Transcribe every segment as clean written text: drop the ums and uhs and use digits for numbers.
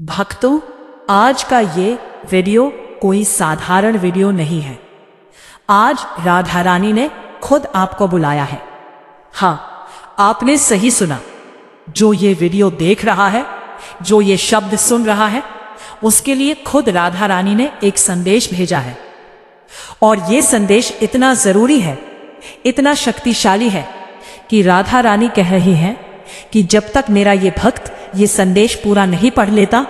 भक्तों, आज का ये वीडियो कोई साधारण वीडियो नहीं है। आज राधा रानी ने खुद आपको बुलाया है। हाँ, आपने सही सुना। जो ये वीडियो देख रहा है, जो ये शब्द सुन रहा है, उसके लिए खुद राधा रानी ने एक संदेश भेजा है। और ये संदेश इतना जरूरी है, इतना शक्तिशाली है कि राधा रानी कह रही हैं कि जब तक मेरा ये भक्त ये संदेश पूरा नहीं पढ़ लेता,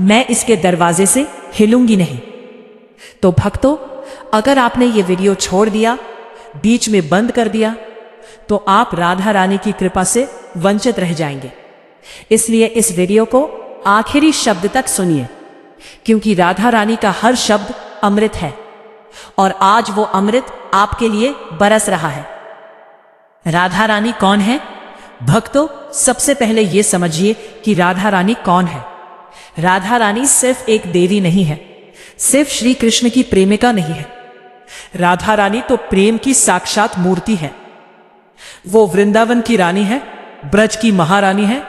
मैं इसके दरवाजे से हिलूंगी नहीं। तो भक्तों, अगर आपने ये वीडियो छोड़ दिया, बीच में बंद कर दिया, तो आप राधा रानी की कृपा से वंचित रह जाएंगे। इसलिए इस वीडियो को आखिरी शब्द तक सुनिए, क्योंकि राधा रानी का हर शब्द अमृत है और आज वो अमृत आपके लिए बरस रहा है। राधा रानी कौन है? भक्तों, सबसे पहले ये समझिए कि राधा रानी कौन है। राधा रानी सिर्फ एक देवी नहीं है, सिर्फ श्री कृष्ण की प्रेमिका नहीं है। राधा रानी तो प्रेम की साक्षात मूर्ति है। वो वृंदावन की रानी है, ब्रज की महारानी है।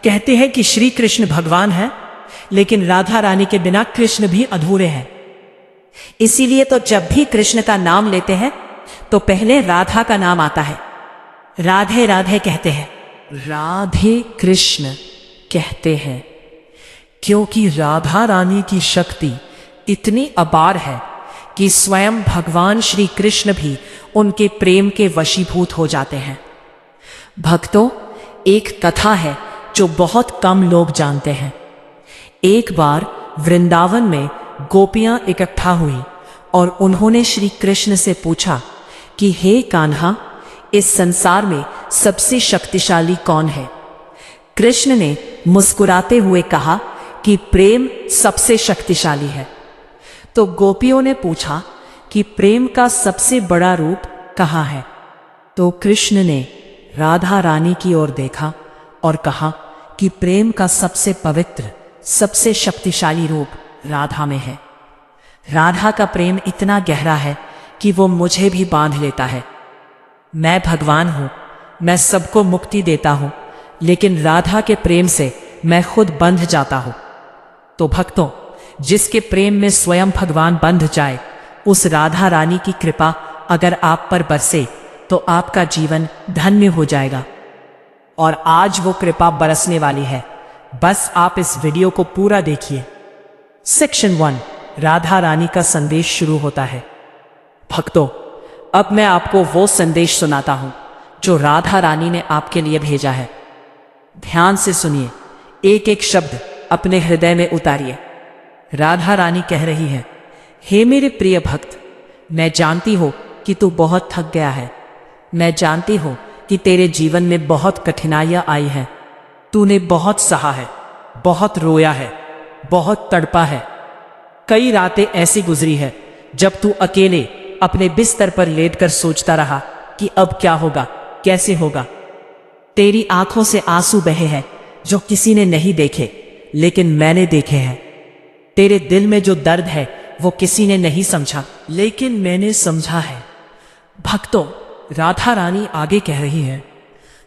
कहते हैं कि श्री कृष्ण भगवान है, लेकिन राधा रानी के बिना कृष्ण भी अधूरे हैं। इसीलिए तो जब भी कृष्ण का नाम लेते हैं तो पहले राधा का नाम आता है। राधे राधे कहते हैं, राधे कृष्ण कहते हैं, क्योंकि राधा रानी की शक्ति इतनी अपार है कि स्वयं भगवान श्री कृष्ण भी उनके प्रेम के वशीभूत हो जाते हैं। भक्तों, एक कथा है जो बहुत कम लोग जानते हैं। एक बार वृंदावन में गोपियां इकट्ठा हुई और उन्होंने श्री कृष्ण से पूछा कि हे कान्हा, इस संसार में सबसे शक्तिशाली कौन है? कृष्ण ने मुस्कुराते हुए कहा कि प्रेम सबसे शक्तिशाली है। तो गोपियों ने पूछा कि प्रेम का सबसे बड़ा रूप कहाँ है? तो कृष्ण ने राधा रानी की ओर देखा और कहा कि प्रेम का सबसे पवित्र, सबसे शक्तिशाली रूप राधा में है। राधा का प्रेम इतना गहरा है कि वो मुझे भी बांध लेता है। मैं भगवान हूं, मैं सबको मुक्ति देता हूं, लेकिन राधा के प्रेम से मैं खुद बंध जाता हूं। तो भक्तों, जिसके प्रेम में स्वयं भगवान बंध जाए, उस राधा रानी की कृपा अगर आप पर बरसे तो आपका जीवन धन्य हो जाएगा। और आज वो कृपा बरसने वाली है। बस आप इस वीडियो को पूरा देखिए। सेक्शन 1, राधा रानी का संदेश शुरू होता है। भक्तों, अब मैं आपको वो संदेश सुनाता हूं जो राधा रानी ने आपके लिए भेजा है। ध्यान से सुनिए, एक एक शब्द अपने हृदय में उतारिए। राधा रानी कह रही है, हे मेरे प्रिय भक्त, मैं जानती हूं कि तू बहुत थक गया है। मैं जानती हूं कि तेरे जीवन में बहुत कठिनाइयां आई हैं। तूने बहुत सहा है, बहुत रोया है, बहुत तड़पा है। कई रातें ऐसी गुजरी है जब तू अकेले अपने बिस्तर पर लेटकर सोचता रहा कि अब क्या होगा, कैसे होगा। तेरी आंखों से आंसू बहे हैं जो किसी ने नहीं देखे, लेकिन मैंने देखे हैं। तेरे दिल में जो दर्द है वो किसी ने नहीं समझा, लेकिन मैंने समझा है। भक्तों, राधा रानी आगे कह रही है,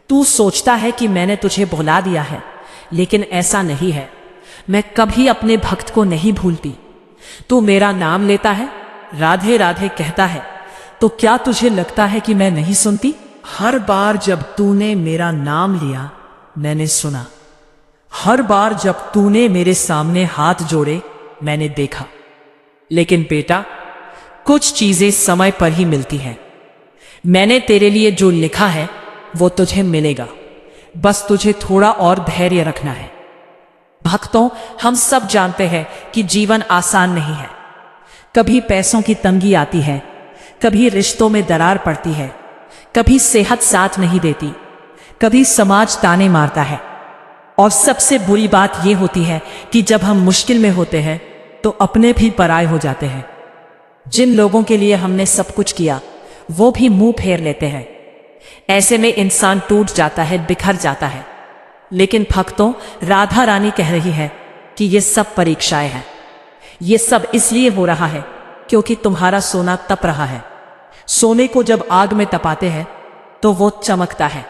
तू सोचता है कि मैंने तुझे भुला दिया है, लेकिन ऐसा नहीं है। मैं कभी अपने भक्त को नहीं भूलती। तू मेरा नाम लेता है, राधे राधे कहता है, तो क्या तुझे लगता है कि मैं नहीं सुनती? हर बार जब तूने मेरा नाम लिया, मैंने सुना। हर बार जब तूने मेरे सामने हाथ जोड़े, मैंने देखा। लेकिन बेटा, कुछ चीजें समय पर ही मिलती हैं। मैंने तेरे लिए जो लिखा है वो तुझे मिलेगा। बस तुझे थोड़ा और धैर्य रखना है। भक्तों, हम सब जानते हैं कि जीवन आसान नहीं है। कभी पैसों की तंगी आती है, कभी रिश्तों में दरार पड़ती है, कभी सेहत साथ नहीं देती, कभी समाज ताने मारता है। और सबसे बुरी बात यह होती है कि जब हम मुश्किल में होते हैं तो अपने भी पराये हो जाते हैं। जिन लोगों के लिए हमने सब कुछ किया, वो भी मुंह फेर लेते हैं। ऐसे में इंसान टूट जाता है, बिखर जाता है। लेकिन भक्तों, राधा रानी कह रही है कि ये सब परीक्षाएं हैं। ये सब इसलिए हो रहा है क्योंकि तुम्हारा सोना तप रहा है। सोने को जब आग में तपाते हैं तो वो चमकता है।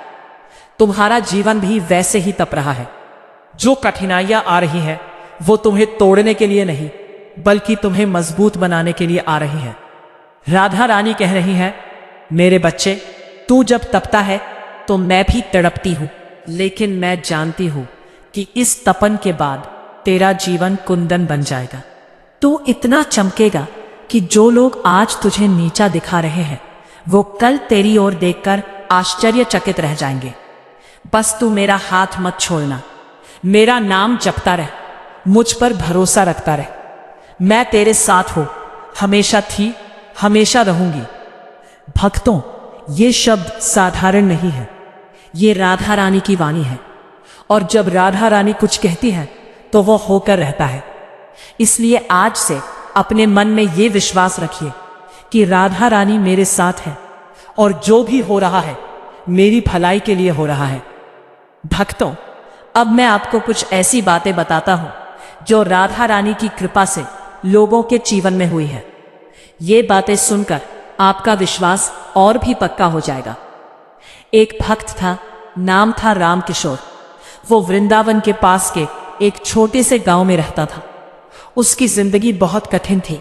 तुम्हारा जीवन भी वैसे ही तप रहा है। जो कठिनाइयां आ रही हैं वो तुम्हें तोड़ने के लिए नहीं बल्कि तुम्हें मजबूत बनाने के लिए आ रही है। राधा रानी कह रही है, मेरे बच्चे, तू जब तपता है तो मैं भी तड़पती हूं, लेकिन मैं जानती हूं कि इस तपन के बाद तेरा जीवन कुंदन बन जाएगा। तू इतना चमकेगा कि जो लोग आज तुझे नीचा दिखा रहे हैं वो कल तेरी ओर देखकर आश्चर्यचकित रह जाएंगे। बस तू मेरा हाथ मत छोड़ना, मेरा नाम जपता रह, मुझ पर भरोसा रखता रह। मैं तेरे साथ हूं, हमेशा थी, हमेशा रहूंगी। भक्तों, ये शब्द साधारण नहीं है, ये राधा रानी की वाणी है। और जब राधा रानी कुछ कहती है तो वो होकर रहता है। इसलिए आज से अपने मन में ये विश्वास रखिए कि राधा रानी मेरे साथ है और जो भी हो रहा है मेरी भलाई के लिए हो रहा है। भक्तों, अब मैं आपको कुछ ऐसी बातें बताता हूं जो राधा रानी की कृपा से लोगों के जीवन में हुई है। ये बातें सुनकर आपका विश्वास और भी पक्का हो जाएगा। एक भक्त था, नाम था राम किशोर। वो वृंदावन के पास के एक छोटे से गांव में रहता था। उसकी जिंदगी बहुत कठिन थी।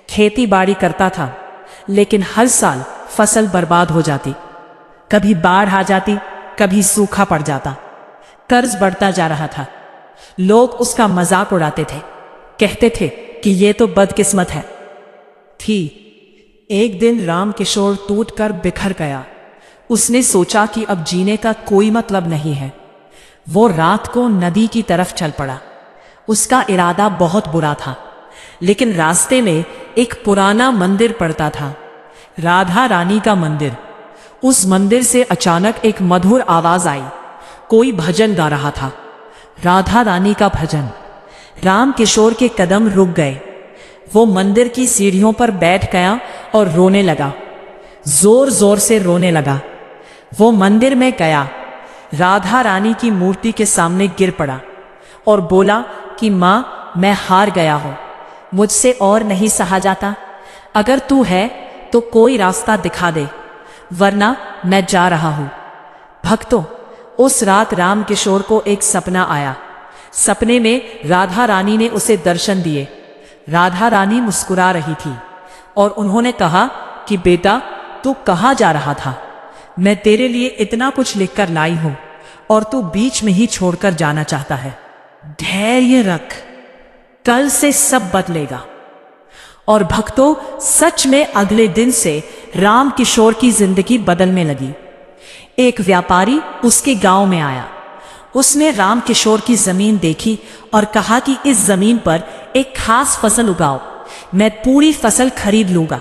खेती बाड़ी करता था, लेकिन हर साल फसल बर्बाद हो जाती। कभी बाढ़ आ जाती, कभी सूखा पड़ जाता। कर्ज बढ़ता जा रहा था। लोग उसका मजाक उड़ाते थे, कहते थे कि ये तो बदकिस्मत है। एक दिन राम किशोर टूटकर बिखर गया। उसने सोचा कि अब जीने का कोई मतलब नहीं है। वो रात को नदी की तरफ चल पड़ा। उसका इरादा बहुत बुरा था, लेकिन रास्ते में एक पुराना मंदिर पड़ता था, राधा रानी का मंदिर। उस मंदिर से अचानक एक मधुर आवाज आई। कोई भजन गा रहा था, राधा रानी का भजन। राम किशोर के कदम रुक गए। वो मंदिर की सीढ़ियों पर बैठ गया और रोने लगा, जोर जोर से रोने लगा। वो मंदिर में गया, राधा रानी की मूर्ति के सामने गिर पड़ा और बोला कि माँ, मैं हार गया हूं, मुझसे और नहीं सहा जाता। अगर तू है तो कोई रास्ता दिखा दे, वरना मैं जा रहा हूं। भक्तों, उस रात राम किशोर को एक सपना आया। सपने में राधा रानी ने उसे दर्शन दिए। राधा रानी मुस्कुरा रही थी और उन्होंने कहा कि बेटा, तू कहाँ जा रहा था? मैं तेरे लिए इतना कुछ लिखकर लाई हूं और तू बीच में ही छोड़कर जाना चाहता है। धैर्य रख, कल से सब बदलेगा। और भक्तों, सच में अगले दिन से राम किशोर की जिंदगी बदलने लगी। एक व्यापारी उसके गांव में आया। उसने राम किशोर की जमीन देखी और कहा कि इस जमीन पर एक खास फसल उगाओ, मैं पूरी फसल खरीद लूंगा।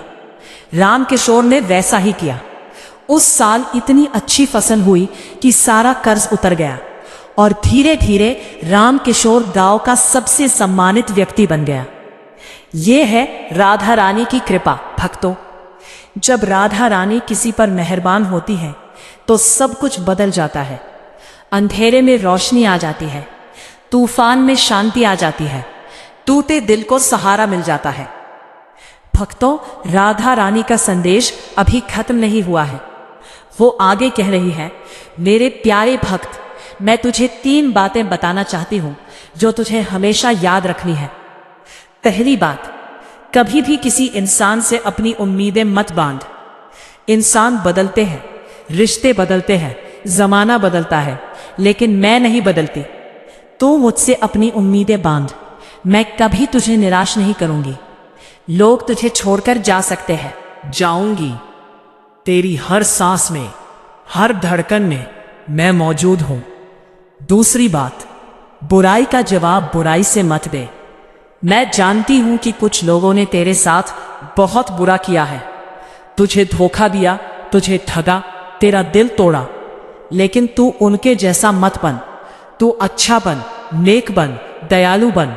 राम किशोर ने वैसा ही किया। उस साल इतनी अच्छी फसल हुई कि सारा कर्ज उतर गया और धीरे धीरे राम किशोर गांव का सबसे सम्मानित व्यक्ति बन गया। यह है राधा रानी की कृपा। भक्तों, जब राधा रानी किसी पर मेहरबान होती है तो सब कुछ बदल जाता है। अंधेरे में रोशनी आ जाती है, तूफान में शांति आ जाती है, टूटे दिल को सहारा मिल जाता है। भक्तों, राधा रानी का संदेश अभी खत्म नहीं हुआ है। वो आगे कह रही है, मेरे प्यारे भक्त, मैं तुझे 3 बातें बताना चाहती हूं जो तुझे हमेशा याद रखनी है। पहली बात, कभी भी किसी इंसान से अपनी उम्मीदें मत बांध। इंसान बदलते हैं, रिश्ते बदलते हैं, जमाना बदलता है, लेकिन मैं नहीं बदलती। तू मुझसे अपनी उम्मीदें बांध, मैं कभी तुझे निराश नहीं करूंगी। लोग तुझे छोड़कर जा सकते हैं, जाऊंगी। तेरी हर सांस में, हर धड़कन में मैं मौजूद हूं। दूसरी बात, बुराई का जवाब बुराई से मत दे। मैं जानती हूं कि कुछ लोगों ने तेरे साथ बहुत बुरा किया है, तुझे धोखा दिया, तुझे ठगा, तेरा दिल तोड़ा, लेकिन तू उनके जैसा मत बन। तू अच्छा बन, नेक बन, दयालु बन,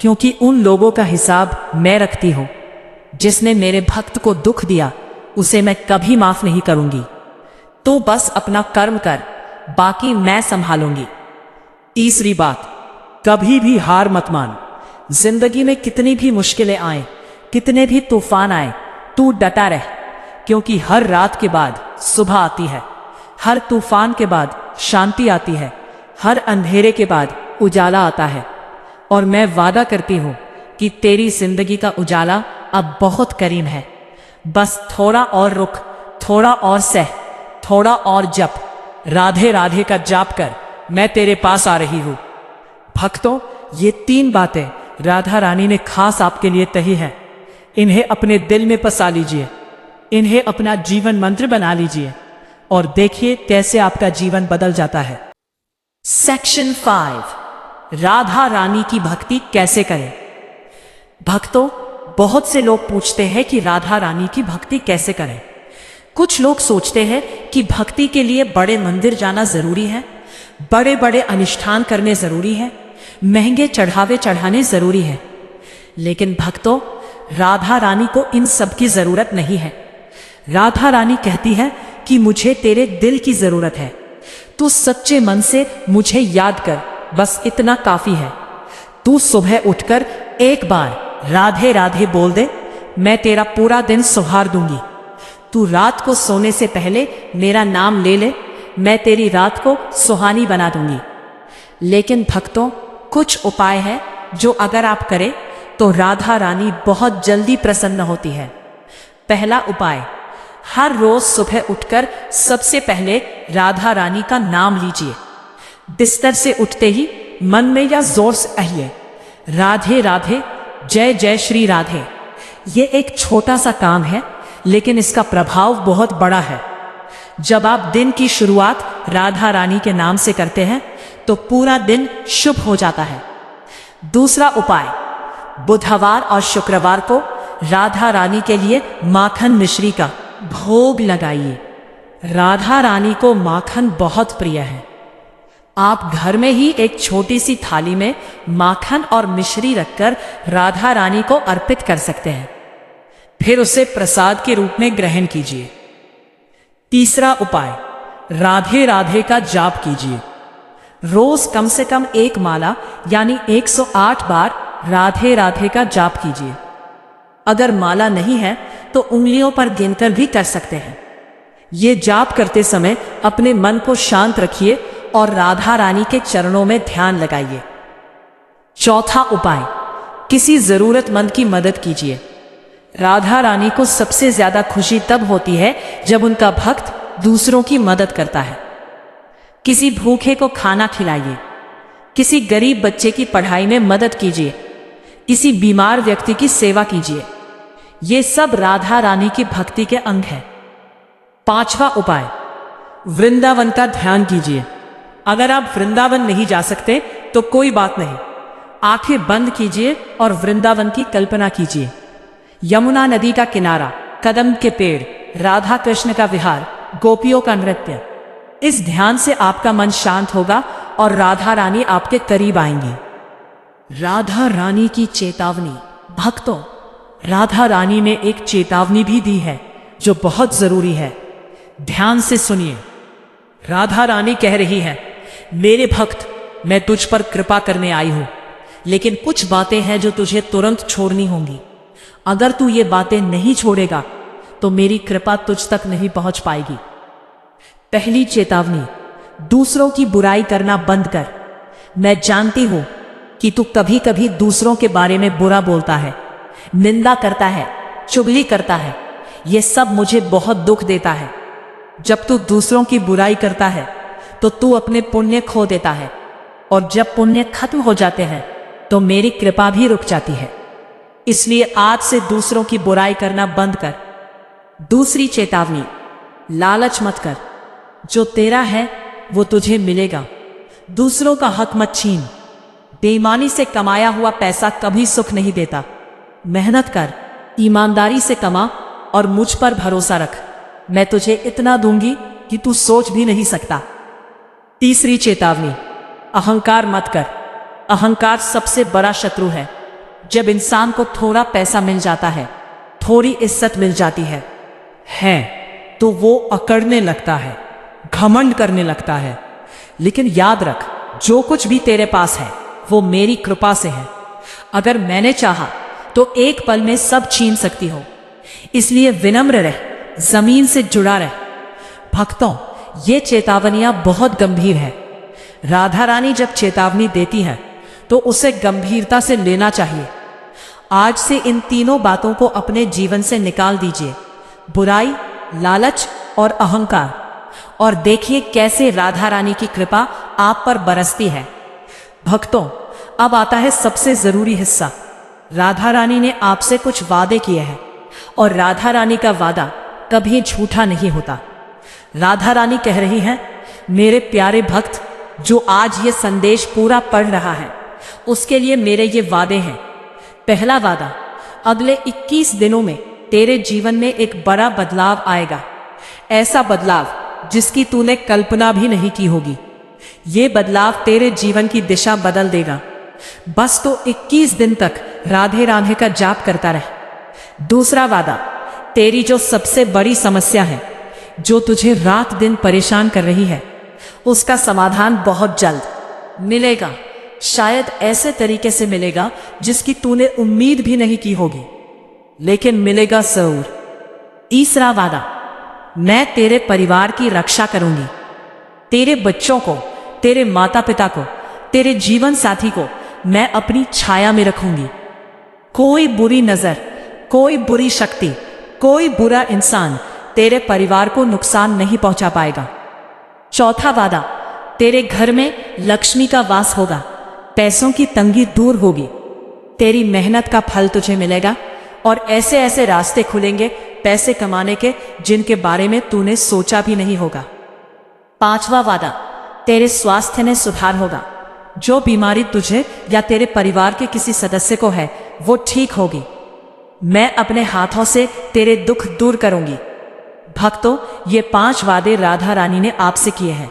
क्योंकि उन लोगों का हिसाब मैं रखती हूं। जिसने मेरे भक्त को दुख दिया उसे मैं कभी माफ नहीं करूंगी। तो बस अपना कर्म कर, बाकी मैं संभालूंगी। तीसरी बात, कभी भी हार मत मान। जिंदगी में कितनी भी मुश्किलें आए, कितने भी तूफान आए, तू डटा रह, क्योंकि हर रात के बाद सुबह आती है, हर तूफान के बाद शांति आती है, हर अंधेरे के बाद उजाला आता है। और मैं वादा करती हूँ कि तेरी जिंदगी का उजाला अब बहुत करीब है। बस थोड़ा और रुक, थोड़ा और सह, थोड़ा और जप, राधे राधे का जाप कर, मैं तेरे पास आ रही हूँ। भक्तों, ये 3 बातें राधा रानी ने खास आपके लिए कही है। इन्हें अपने दिल में बसा लीजिए, इन्हें अपना जीवन मंत्र बना लीजिए और देखिए कैसे आपका जीवन बदल जाता है। सेक्शन 5, राधा रानी की भक्ति कैसे करें। भक्तों, बहुत से लोग पूछते हैं कि राधा रानी की भक्ति कैसे करें। कुछ लोग सोचते हैं कि भक्ति के लिए बड़े मंदिर जाना जरूरी है, बड़े बड़े अनुष्ठान करने जरूरी है, महंगे चढ़ावे चढ़ाने जरूरी है। लेकिन भक्तों, राधा रानी को इन सब की जरूरत नहीं है। राधा रानी कहती है कि मुझे तेरे दिल की जरूरत है। तू सच्चे मन से मुझे याद कर, बस इतना काफी है। तू सुबह उठकर एक बार राधे राधे बोल दे, मैं तेरा पूरा दिन सुहार दूंगी। तू रात को सोने से पहले मेरा नाम ले ले, मैं तेरी रात को सुहानी बना दूंगी। लेकिन भक्तों, कुछ उपाय है जो अगर आप करें तो राधा रानी बहुत जल्दी प्रसन्न होती है। पहला उपाय, हर रोज सुबह उठकर सबसे पहले राधा रानी का नाम लीजिए। बिस्तर से उठते ही मन में या जोर से कहिए, राधे राधे, जय जय श्री राधे। ये एक छोटा सा काम है, लेकिन इसका प्रभाव बहुत बड़ा है। जब आप दिन की शुरुआत राधा रानी के नाम से करते हैं तो पूरा दिन शुभ हो जाता है। दूसरा उपाय, बुधवार और शुक्रवार को राधा रानी के लिए माखन मिश्री का भोग लगाइए। राधा रानी को माखन बहुत प्रिय है। आप घर में ही एक छोटी सी थाली में माखन और मिश्री रखकर राधा रानी को अर्पित कर सकते हैं, फिर उसे प्रसाद के रूप में ग्रहण कीजिए। तीसरा उपाय, राधे राधे का जाप कीजिए। रोज कम से कम एक माला यानी 108 बार राधे राधे का जाप कीजिए। अगर माला नहीं है तो उंगलियों पर गिनकर भी कर सकते हैं। ये जाप करते समय अपने मन को शांत रखिए और राधा रानी के चरणों में ध्यान लगाइए। चौथा उपाय, किसी जरूरतमंद की मदद कीजिए। राधा रानी को सबसे ज्यादा खुशी तब होती है जब उनका भक्त दूसरों की मदद करता है। किसी भूखे को खाना खिलाइए, किसी गरीब बच्चे की पढ़ाई में मदद कीजिए, किसी बीमार व्यक्ति की सेवा कीजिए। ये सब राधा रानी की भक्ति के अंग हैं। पांचवा उपाय, वृंदावन का ध्यान कीजिए। अगर आप वृंदावन नहीं जा सकते तो कोई बात नहीं, आंखें बंद कीजिए और वृंदावन की कल्पना कीजिए। यमुना नदी का किनारा, कदम के पेड़, राधा कृष्ण का विहार, गोपियों का नृत्य। इस ध्यान से आपका मन शांत होगा और राधा रानी आपके करीब आएंगी। राधा रानी की चेतावनी। भक्तों, राधा रानी ने एक चेतावनी भी दी है जो बहुत जरूरी है। ध्यान से सुनिए। राधा रानी कह रही है, मेरे भक्त, मैं तुझ पर कृपा करने आई हूं, लेकिन कुछ बातें हैं जो तुझे तुरंत छोड़नी होंगी। अगर तू ये बातें नहीं छोड़ेगा तो मेरी कृपा तुझ तक नहीं पहुंच पाएगी। पहली चेतावनी, दूसरों की बुराई करना बंद कर। मैं जानती हूं कि तू कभी कभी दूसरों के बारे में बुरा बोलता है, निंदा करता है, चुगली करता है। यह सब मुझे बहुत दुख देता है। जब तू दूसरों की बुराई करता है तो तू अपने पुण्य खो देता है, और जब पुण्य खत्म हो जाते हैं तो मेरी कृपा भी रुक जाती है। इसलिए आज से दूसरों की बुराई करना बंद कर। दूसरी चेतावनी, लालच मत कर। जो तेरा है वो तुझे मिलेगा। दूसरों का हक मत छीन। बेईमानी से कमाया हुआ पैसा कभी सुख नहीं देता। मेहनत कर, ईमानदारी से कमा और मुझ पर भरोसा रख। मैं तुझे इतना दूंगी कि तू सोच भी नहीं सकता। तीसरी चेतावनी, अहंकार मत कर। अहंकार सबसे बड़ा शत्रु है। जब इंसान को थोड़ा पैसा मिल जाता है, थोड़ी इज्जत मिल जाती है तो वो अकड़ने लगता है, घमंड करने लगता है। लेकिन याद रख, जो कुछ भी तेरे पास है वो मेरी कृपा से है। अगर मैंने चाहा तो एक पल में सब छीन सकती हो। इसलिए विनम्र रह, जमीन से जुड़ा रह। भक्तों, ये चेतावनियां बहुत गंभीर है। राधा रानी जब चेतावनी देती है तो उसे गंभीरता से लेना चाहिए। आज से इन तीनों बातों को अपने जीवन से निकाल दीजिए, बुराई, लालच और अहंकार, और देखिए कैसे राधा रानी की कृपा आप पर बरसती है। भक्तों, अब आता है सबसे जरूरी हिस्सा। राधा रानी ने आपसे कुछ वादे किए हैं और राधा रानी का वादा कभी झूठा नहीं होता। राधा रानी कह रही हैं, मेरे प्यारे भक्त जो आज ये संदेश पूरा पढ़ रहा है उसके लिए मेरे ये वादे हैं। पहला वादा, अगले 21 दिनों में तेरे जीवन में एक बड़ा बदलाव आएगा, ऐसा बदलाव जिसकी तूने कल्पना भी नहीं की होगी। ये बदलाव तेरे जीवन की दिशा बदल देगा। बस तो 21 दिन तक राधे राधे का जाप करता रह। दूसरा वादा, तेरी जो सबसे बड़ी समस्या है, जो तुझे रात दिन परेशान कर रही है, उसका समाधान बहुत जल्द मिलेगा। शायद ऐसे तरीके से मिलेगा जिसकी तूने उम्मीद भी नहीं की होगी, लेकिन मिलेगा जरूर। तीसरा वादा, मैं तेरे परिवार की रक्षा करूंगी। तेरे बच्चों को, तेरे माता पिता को, तेरे जीवन साथी को मैं अपनी छाया में रखूंगी। कोई बुरी नजर, कोई बुरी शक्ति, कोई बुरा इंसान तेरे परिवार को नुकसान नहीं पहुंचा पाएगा। चौथा वादा, तेरे घर में लक्ष्मी का वास होगा, पैसों की तंगी दूर होगी, तेरी मेहनत का फल तुझे मिलेगा और ऐसे ऐसे रास्ते खुलेंगे पैसे कमाने के जिनके बारे में तूने सोचा भी नहीं होगा। पांचवा वादा, तेरे स्वास्थ्य में सुधार होगा। जो बीमारी तुझे या तेरे परिवार के किसी सदस्य को है वो ठीक होगी। मैं अपने हाथों से तेरे दुख दूर करूंगी। भक्तों, ये 5 वादे राधा रानी ने आपसे किए हैं,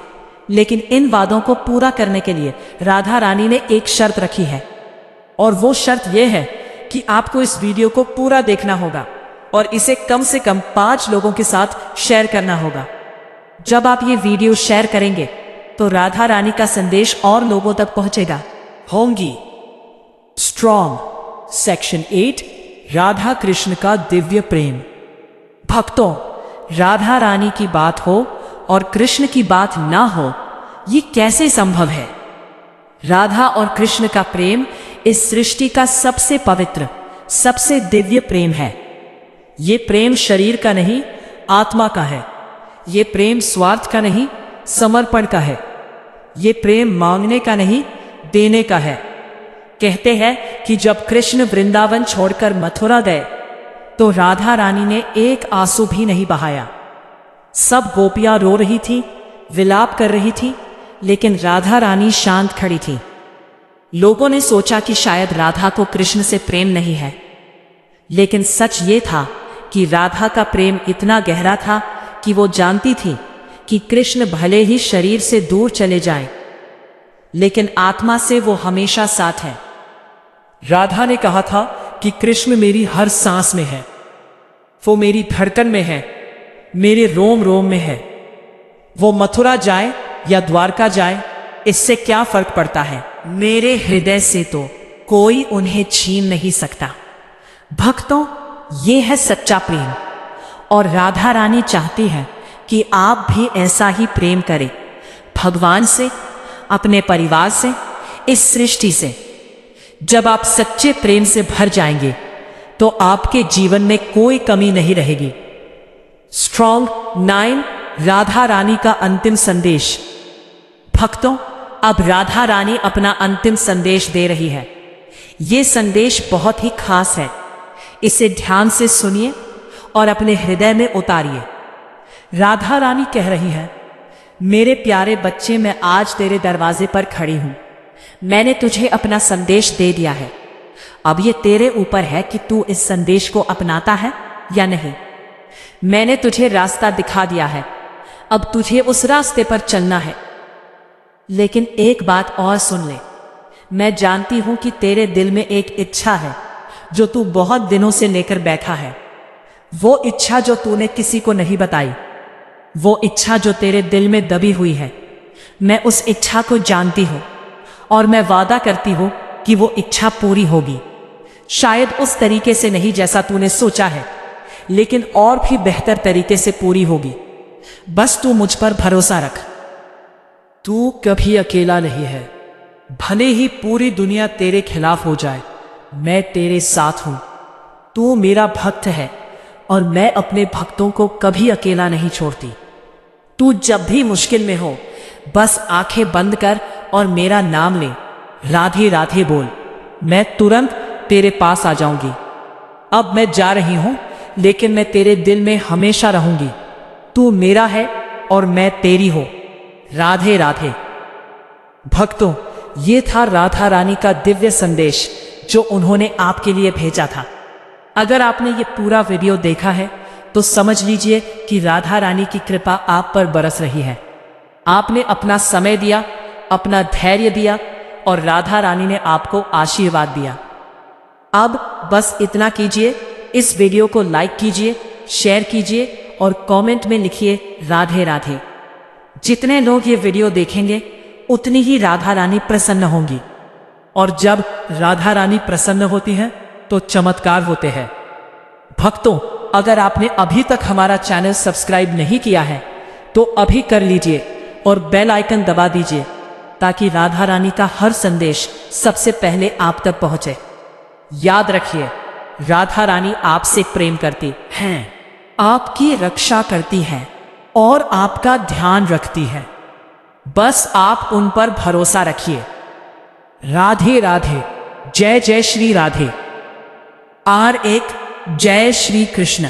लेकिन इन वादों को पूरा करने के लिए राधा रानी ने एक शर्त रखी है, और वो शर्त यह है कि आपको इस वीडियो को पूरा देखना होगा और इसे कम से कम 5 लोगों के साथ शेयर करना होगा। जब आप ये वीडियो शेयर करेंगे तो राधा रानी का संदेश और लोगों तक पहुंचेगा। होंगी स्ट्रॉन्ग सेक्शन 8, राधा कृष्ण का दिव्य प्रेम। भक्तों, राधा रानी की बात हो और कृष्ण की बात ना हो, ये कैसे संभव है? राधा और कृष्ण का प्रेम इस सृष्टि का सबसे पवित्र, सबसे दिव्य प्रेम है। ये प्रेम शरीर का नहीं, आत्मा का है। ये प्रेम स्वार्थ का नहीं, समर्पण का है। ये प्रेम मांगने का नहीं, देने का है। कहते हैं कि जब कृष्ण वृंदावन छोड़कर मथुरा गए तो राधा रानी ने एक आंसू भी नहीं बहाया। सब गोपियां रो रही थी, विलाप कर रही थी, लेकिन राधा रानी शांत खड़ी थी। लोगों ने सोचा कि शायद राधा को कृष्ण से प्रेम नहीं है, लेकिन सच ये था कि राधा का प्रेम इतना गहरा था कि वो जानती थी कि कृष्ण भले ही शरीर से दूर चले जाएं, लेकिन आत्मा से वो हमेशा साथ है। राधा ने कहा था कि कृष्ण मेरी हर सांस में है, वो मेरी धड़कन में है, मेरे रोम रोम में है। वो मथुरा जाए या द्वारका जाए, इससे क्या फर्क पड़ता है? मेरे हृदय से तो कोई उन्हें छीन नहीं सकता। भक्तों, ये है सच्चा प्रेम, और राधा रानी चाहती है कि आप भी ऐसा ही प्रेम करें, भगवान से, अपने परिवार से, इस सृष्टि से। जब आप सच्चे प्रेम से भर जाएंगे तो आपके जीवन में कोई कमी नहीं रहेगी। स्ट्रॉन्ग 9, राधा रानी का अंतिम संदेश। भक्तों, अब राधा रानी अपना अंतिम संदेश दे रही है। ये संदेश बहुत ही खास है। इसे ध्यान से सुनिए और अपने हृदय में उतारिए। राधा रानी कह रही है, मेरे प्यारे बच्चे, मैं आज तेरे दरवाजे पर खड़ी हूं। मैंने तुझे अपना संदेश दे दिया है। अब ये तेरे ऊपर है कि तू इस संदेश को अपनाता है या नहीं। मैंने तुझे रास्ता दिखा दिया है, अब तुझे उस रास्ते पर चलना है। लेकिन एक बात और सुन ले, मैं जानती हूं कि तेरे दिल में एक इच्छा है जो तू बहुत दिनों से लेकर बैठा है। वो इच्छा जो तूने किसी को नहीं बताई, वो इच्छा जो तेरे दिल में दबी हुई है, मैं उस इच्छा को जानती हूं और मैं वादा करती हूं कि वो इच्छा पूरी होगी। शायद उस तरीके से नहीं जैसा तूने सोचा है, लेकिन और भी बेहतर तरीके से पूरी होगी। बस तू मुझ पर भरोसा रख। तू कभी अकेला नहीं है। भले ही पूरी दुनिया तेरे खिलाफ हो जाए, मैं तेरे साथ हूं। तू मेरा भक्त है और मैं अपने भक्तों को कभी अकेला नहीं छोड़ती। तू जब भी मुश्किल में हो, बस आंखें बंद कर और मेरा नाम ले, राधे राधे बोल। मैं तुरंत तेरे पास आ जाऊंगी। अब मैं जा रही हूं, लेकिन मैं तेरे दिल में हमेशा रहूंगी। तू मेरा है और मैं तेरी हूं। राधे राधे। भक्तों, ये था राधा रानी का दिव्य संदेश जो उन्होंने आपके लिए भेजा था। अगर आपने ये पूरा वीडियो देखा है तो समझ लीजिए कि राधा रानी की कृपा आप पर बरस रही है। आपने अपना समय दिया, अपना धैर्य दिया और राधा रानी ने आपको आशीर्वाद दिया। अब बस इतना कीजिए, इस वीडियो को लाइक कीजिए, शेयर कीजिए और कमेंट में लिखिए राधे राधे। जितने लोग ये वीडियो देखेंगे उतनी ही राधा रानी प्रसन्न होंगी, और जब राधा रानी प्रसन्न होती हैं तो चमत्कार होते हैं। भक्तों, अगर आपने अभी तक हमारा चैनल सब्सक्राइब नहीं किया है तो अभी कर लीजिए और बेल आइकन दबा दीजिए ताकि राधा रानी का हर संदेश सबसे पहले आप तक पहुंचे। याद रखिए, राधा रानी आपसे प्रेम करती हैं, आपकी रक्षा करती हैं और आपका ध्यान रखती हैं। बस आप उन पर भरोसा रखिए। राधे राधे। जय जय श्री राधे। R1 जय श्री कृष्ण।